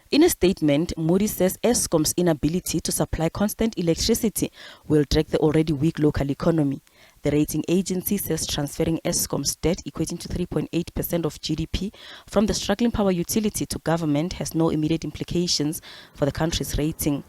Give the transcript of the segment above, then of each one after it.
In a statement, Moody says Eskom's inability to supply constant electricity will drag the already weak local economy. The rating agency says transferring Eskom's debt equating to 3.8% of GDP from the struggling power utility to government has no immediate implications for the country's rating.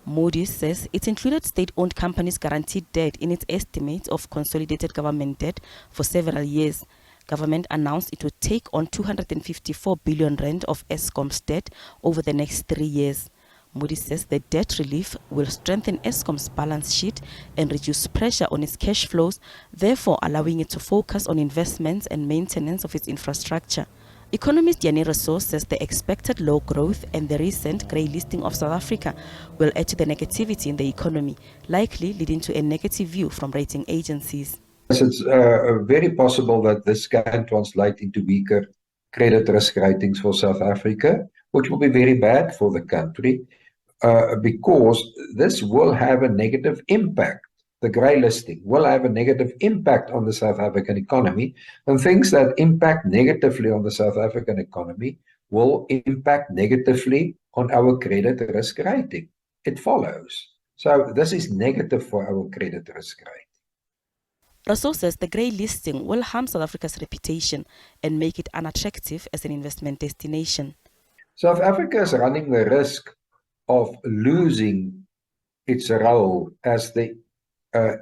Moody says it included state-owned companies' guaranteed debt in its estimates of consolidated government debt for several years. Government announced it would take on 254 billion rand of Eskom's debt over the next 3 years. Moody says the debt relief will strengthen Eskom's balance sheet and reduce pressure on its cash flows, therefore allowing it to focus on investments and maintenance of its infrastructure. Economist Yanni Rousseau says the expected low growth and the recent grey listing of South Africa will add to the negativity in the economy, likely leading to a negative view from rating agencies. Yes, it's very possible that this can translate into weaker credit risk ratings for South Africa, which will be very bad for the country because this will have a negative impact. The grey listing will have a negative impact on the South African economy, and things that impact negatively on the South African economy will impact negatively on our credit risk rating. It follows. So this is negative for our credit risk rating. Rousseau says the grey listing will harm South Africa's reputation and make it unattractive as an investment destination. South Africa is running the risk of losing its role as the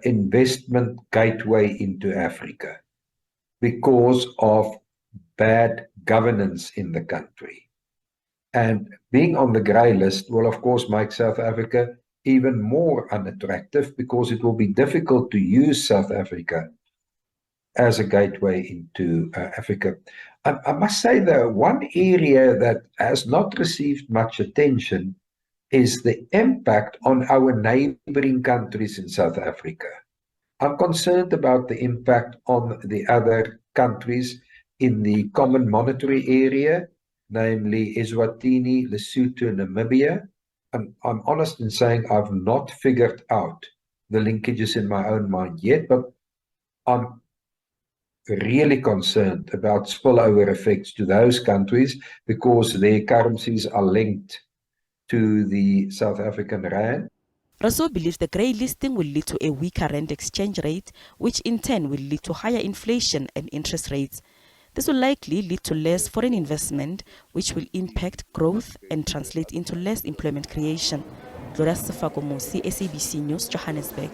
investment gateway into Africa because of bad governance in the country. And being on the grey list will, of course, make South Africa even more unattractive because it will be difficult to use South Africa as a gateway into Africa. I must say that one area that has not received much attention is the impact on our neighboring countries in South Africa. I'm concerned about the impact on the other countries in the common monetary area, namely Eswatini, Lesotho, and Namibia. I'm honest in saying I've not figured out the linkages in my own mind yet, but I'm really concerned about spillover effects to those countries because their currencies are linked to the South African rand. Rousseau believes the grey listing will lead to a weaker rand exchange rate, which in turn will lead to higher inflation and interest rates. This will likely lead to less foreign investment, which will impact growth and translate into less employment creation. Gloria Sefako Mosi, SABC News, Johannesburg.